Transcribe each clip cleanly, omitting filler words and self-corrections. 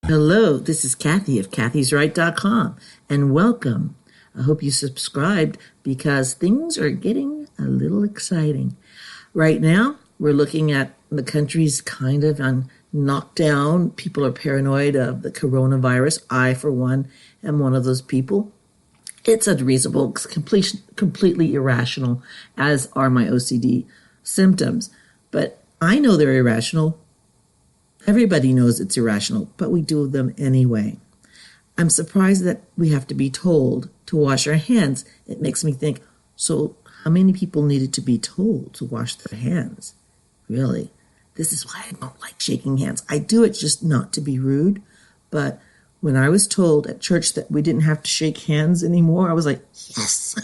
Hello, this is Cathy of CathysRight.com, and welcome. I hope you subscribed because things are getting a little exciting. Right now, we're looking at the country's kind of on knockdown. People are paranoid of the coronavirus. I, for one, am one of those people. It's unreasonable, it's completely irrational, as are my OCD symptoms. But I know they're irrational. Everybody knows it's irrational, but we do them anyway. I'm surprised that we have to be told to wash our hands. It makes me think, so how many people needed to be told to wash their hands? Really? This is why I don't like shaking hands. I do it just not to be rude, but when I was told at church that we didn't have to shake hands anymore, I was like, yes.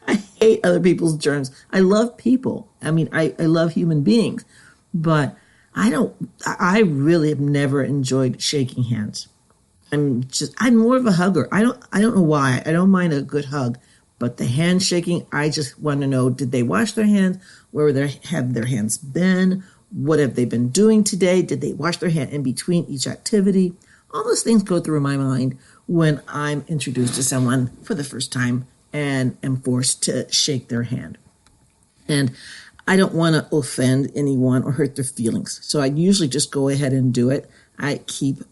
I hate other people's germs. I love people. I mean, I love human beings, but I really have never enjoyed shaking hands. I'm more of a hugger. I don't know why. I don't mind a good hug, but the handshaking, I just want to know, did they wash their hands? Where have their hands been? What have they been doing today? Did they wash their hand in between each activity? All those things go through my mind when I'm introduced to someone for the first time and am forced to shake their hand. And I don't want to offend anyone or hurt their feelings. So I usually just go ahead and do it. I keep,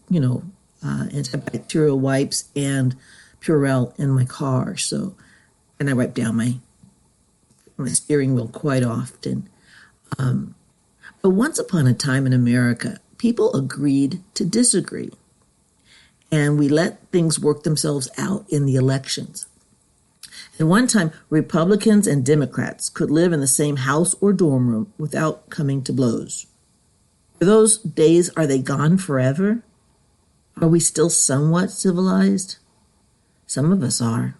antibacterial wipes and Purell in my car. And I wipe down my steering wheel quite often. But once upon a time in America, people agreed to disagree. And we let things work themselves out in the elections. At one time, Republicans and Democrats could live in the same house or dorm room without coming to blows. Are those days, are they gone forever? Are we still somewhat civilized? Some of us are.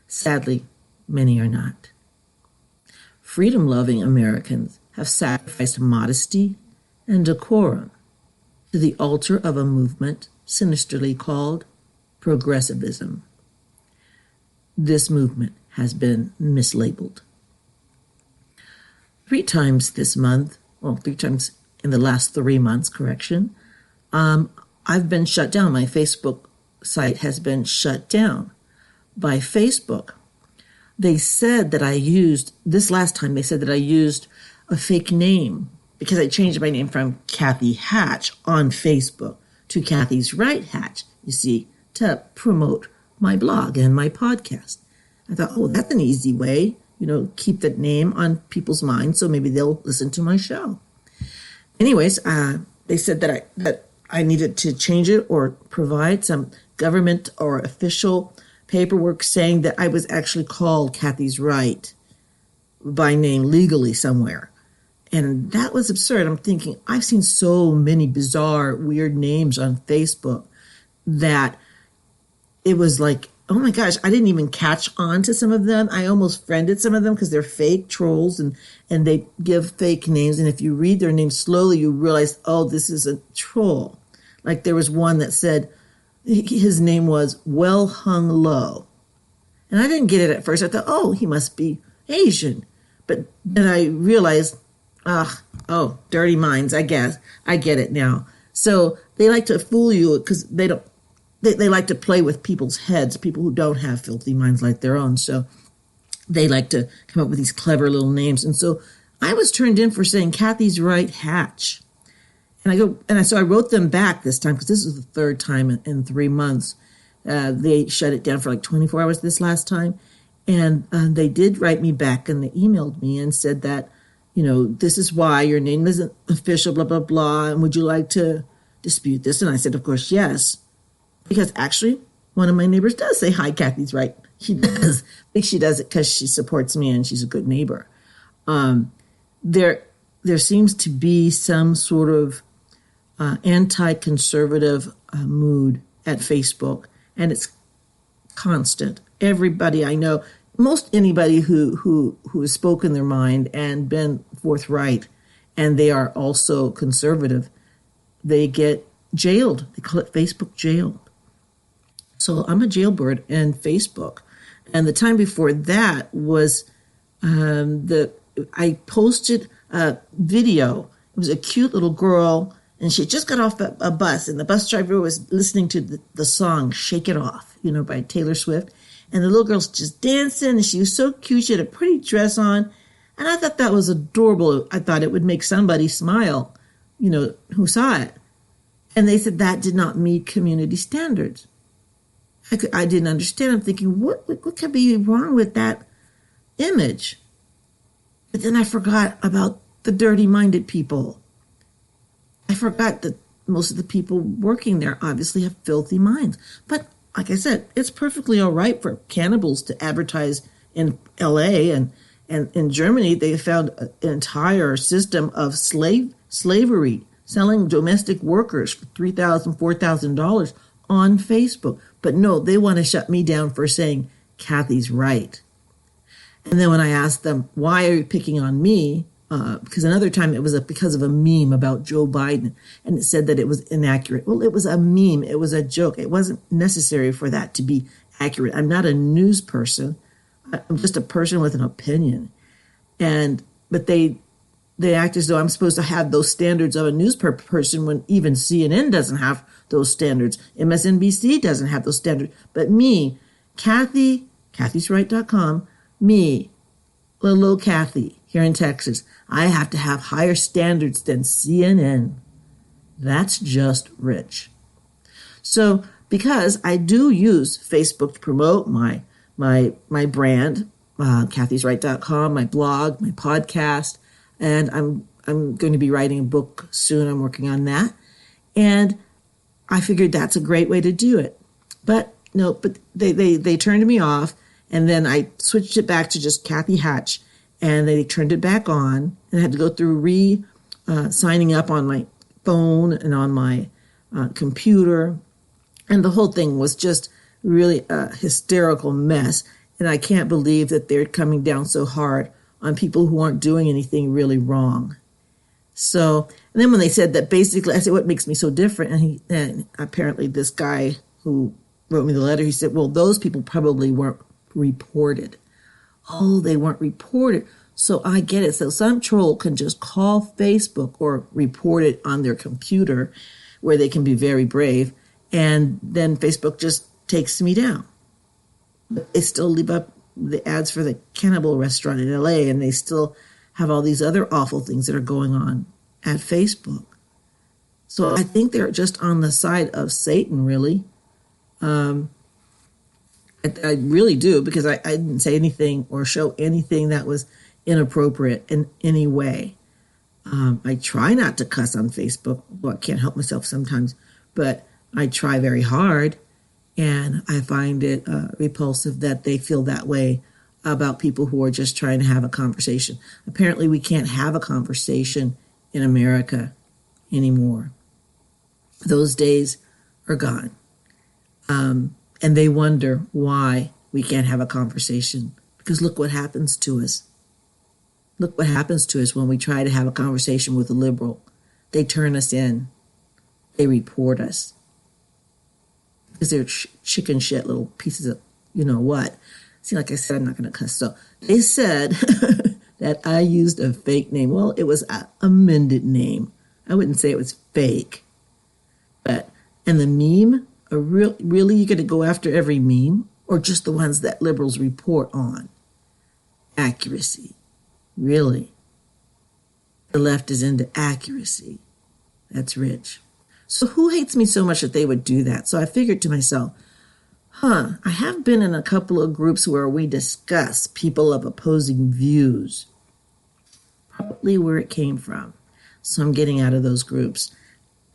Sadly, many are not. Freedom-loving Americans have sacrificed modesty and decorum to the altar of a movement sinisterly called Progressivism. This movement has been mislabeled. 3 times this month, 3 times in the last 3 months, I've been shut down. My Facebook site has been shut down by Facebook. They said that this last time, they said that I used a fake name because I changed my name from Cathy Hatch on Facebook to Cathys Right Hatch, you see, to promote my blog and my podcast. I thought, that's an easy way, keep that name on people's minds so maybe they'll listen to my show. Anyways, they said that I needed to change it or provide some government or official paperwork saying that I was actually called Cathys Right by name legally somewhere. And that was absurd. I'm thinking, I've seen so many bizarre, weird names on Facebook that it was like, oh my gosh, I didn't even catch on to some of them. I almost friended some of them because they're fake trolls and they give fake names. And if you read their names slowly, you realize, this is a troll. Like there was one that said his name was Well Hung Low. And I didn't get it at first. I thought, he must be Asian. But then I realized, dirty minds, I guess. I get it now. So they like to fool you because they like to play with people's heads, people who don't have filthy minds like their own. So they like to come up with these clever little names. And so I was turned in for saying Cathys Right Hatch. So I wrote them back this time because this is the 3rd time in 3 months. They shut it down for like 24 hours this last time. And they did write me back and they emailed me and said that, this is why your name isn't official, blah, blah, blah. And would you like to dispute this? And I said, of course, yes. Because actually, one of my neighbors does say, hi, Cathys Right. She does. I think she does it because she supports me and she's a good neighbor. There seems to be some sort of anti-conservative mood at Facebook, and it's constant. Everybody I know, most anybody who has spoken their mind and been forthright, and they are also conservative, they get jailed. They call it Facebook jail. So I'm a jailbird in Facebook. And the time before that was I posted a video. It was a cute little girl And she just got off a bus, and the bus driver was listening to the song Shake It Off, by Taylor Swift. And the little girl's just dancing, and she was so cute. She had a pretty dress on. And I thought that was adorable. I thought it would make somebody smile, who saw it. And they said that did not meet community standards. I didn't understand. I'm thinking, what could be wrong with that image? But then I forgot about the dirty-minded people. I forgot that most of the people working there obviously have filthy minds. But like I said, it's perfectly all right for cannibals to advertise in L.A. and in Germany. They found an entire system of slavery, selling domestic workers for $3,000, $4,000 on Facebook. But no, they want to shut me down for saying Cathys Right. And then when I asked them, why are you picking on me? Because another time it was because of a meme about Joe Biden, and it said that it was inaccurate. Well, it was a meme. It was a joke. It wasn't necessary for that to be accurate. I'm not a news person. I'm just a person with an opinion. But they act as though I'm supposed to have those standards of a news person when even CNN doesn't have those standards. MSNBC doesn't have those standards. But me, CathysRight.com, me, little Cathy here in Texas, I have to have higher standards than CNN. That's just rich. So because I do use Facebook to promote my brand, CathysRight.com, my blog, my podcast, and I'm going to be writing a book soon. I'm working on that. And I figured that's a great way to do it. But no, but they turned me off, and then I switched it back to just Cathy Hatch, and they turned it back on, and I had to go through signing up on my phone and on my computer. And the whole thing was just really a hysterical mess. And I can't believe that they're coming down so hard on people who aren't doing anything really wrong. So, and then when they said that, basically, I said, what makes me so different? And apparently this guy who wrote me the letter, he said, well, those people probably weren't reported. Oh, they weren't reported. So I get it. So some troll can just call Facebook or report it on their computer, where they can be very brave, and then Facebook just takes me down. But they still leave up the ads for the cannibal restaurant in LA, and they still have all these other awful things that are going on at Facebook. So I think they're just on the side of Satan, really. I really do, because I didn't say anything or show anything that was inappropriate in any way. I try not to cuss on Facebook. Well, I can't help myself sometimes, but I try very hard, and I find it repulsive that they feel that way about people who are just trying to have a conversation. Apparently, we can't have a conversation in America anymore. Those days are gone. And they wonder why we can't have a conversation. Because look what happens to us. Look what happens to us when we try to have a conversation with a liberal. They turn us in. They report us. Because they're chicken shit little pieces of what. See, like I said, I'm not going to cuss. So they said that I used a fake name. Well, it was an amended name. I wouldn't say it was fake. And the meme, really, you're going to go after every meme, or just the ones that liberals report on? Accuracy. Really? The left is into accuracy. That's rich. So who hates me so much that they would do that? So I figured to myself, I have been in a couple of groups where we discuss people of opposing views. Probably where it came from. So I'm getting out of those groups.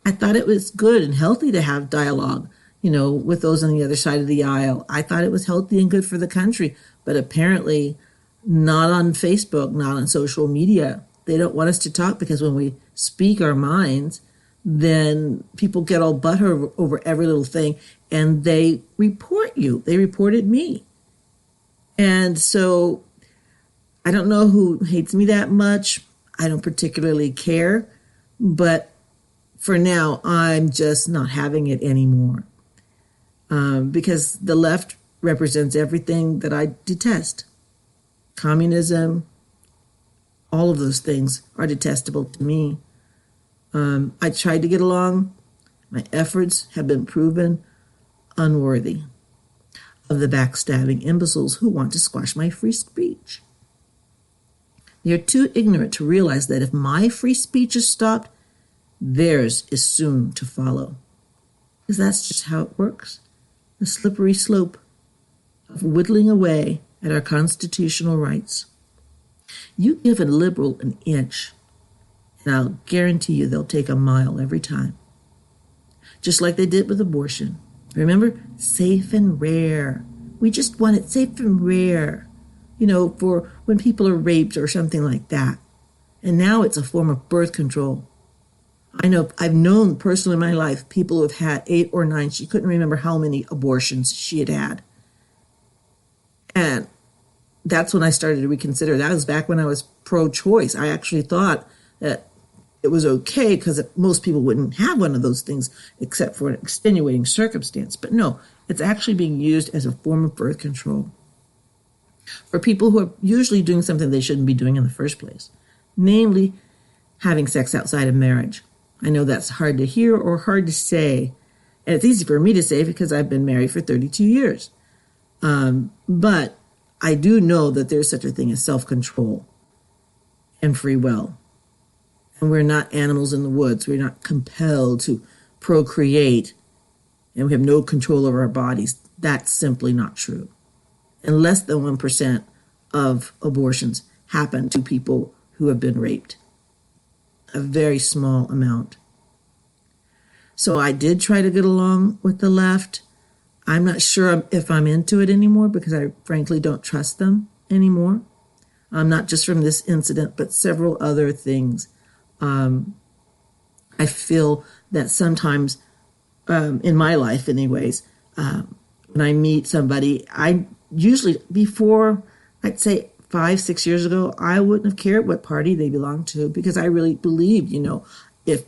I thought it was good and healthy to have dialogue, with those on the other side of the aisle. I thought it was healthy and good for the country, but apparently not on Facebook, not on social media. They don't want us to talk, because when we speak our minds, then people get all butthurt over every little thing, and they report you. They reported me. And so I don't know who hates me that much. I don't particularly care, but for now, I'm just not having it anymore. Because the left represents everything that I detest. Communism, all of those things are detestable to me. I tried to get along. My efforts have been proven unworthy of the backstabbing imbeciles who want to squash my free speech. They are too ignorant to realize that if my free speech is stopped, theirs is soon to follow. Because that's just how it works. The slippery slope of whittling away at our constitutional rights. You give a liberal an inch, and I'll guarantee you they'll take a mile every time. Just like they did with abortion. Remember? Safe and rare. We just want it safe and rare. For when people are raped or something like that. And now it's a form of birth control. I've known personally in my life people who have had 8 or 9. She couldn't remember how many abortions she had had. And that's when I started to reconsider. That was back when I was pro-choice. I actually thought that it was okay because most people wouldn't have one of those things except for an extenuating circumstance. But no, it's actually being used as a form of birth control for people who are usually doing something they shouldn't be doing in the first place, namely having sex outside of marriage. I know that's hard to hear or hard to say, and it's easy for me to say because I've been married for 32 years. But I do know that there's such a thing as self-control and free will. And we're not animals in the woods. We're not compelled to procreate, and we have no control over our bodies. That's simply not true. And less than 1% of abortions happen to people who have been raped. A very small amount. So I did try to get along with the left. I'm not sure if I'm into it anymore because I frankly don't trust them anymore. Not just from this incident, but several other things. I feel that sometimes, in my life anyways, when I meet somebody, I usually, before, I'd say 5-6 years ago, I wouldn't have cared what party they belonged to because I really believe, if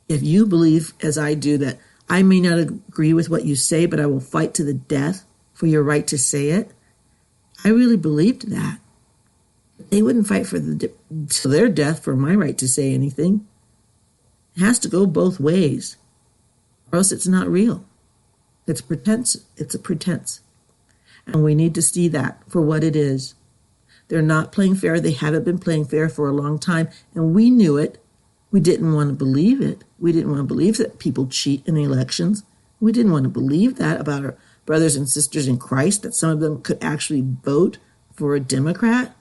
you believe, as I do, that I may not agree with what you say, but I will fight to the death for your right to say it, I really believed that. They wouldn't fight to their death for my right to say anything. It has to go both ways, or else it's not real. It's pretense. It's a pretense. And we need to see that for what it is. They're not playing fair. They haven't been playing fair for a long time, and we knew it. We didn't want to believe it. We didn't want to believe that people cheat in elections. We didn't want to believe that about our brothers and sisters in Christ, that some of them could actually vote for a Democrat.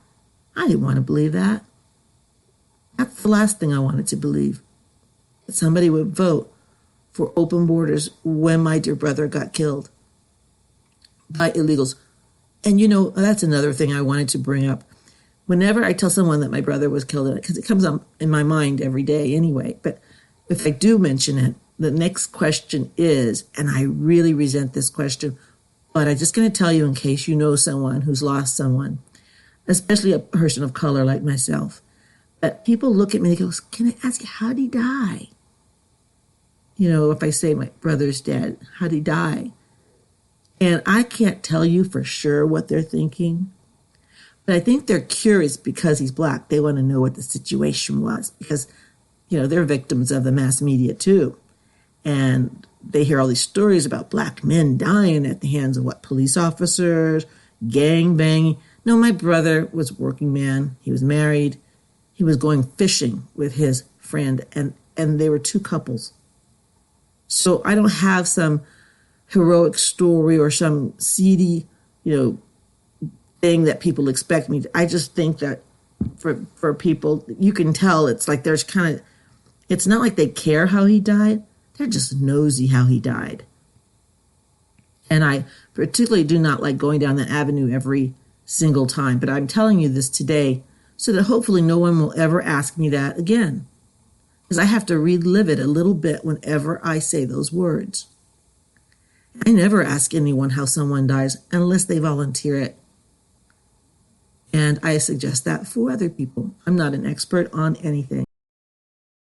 I didn't want to believe that. That's the last thing I wanted to believe, that somebody would vote for open borders when my dear brother got killed by illegals. And that's another thing I wanted to bring up. Whenever I tell someone that my brother was killed, because it comes up in my mind every day anyway, but if I do mention it, the next question is, and I really resent this question, but I'm just going to tell you in case you know someone who's lost someone, especially a person of color like myself. But people look at me and they go, can I ask you, how'd he die? If I say my brother's dead, how'd he die? And I can't tell you for sure what they're thinking. But I think they're curious because he's black. They want to know what the situation was because, they're victims of the mass media too. And they hear all these stories about black men dying at the hands of police officers, gang banging. No, my brother was a working man. He was married. He was going fishing with his friend, and they were two couples. So I don't have some heroic story or some seedy, thing that people expect me to. I just think that for people, you can tell it's like there's it's not like they care how he died. They're just nosy how he died. And I particularly do not like going down that avenue every single time. But I'm telling you this today so that hopefully no one will ever ask me that again. Because I have to relive it a little bit whenever I say those words. I never ask anyone how someone dies unless they volunteer it. And I suggest that for other people. I'm not an expert on anything.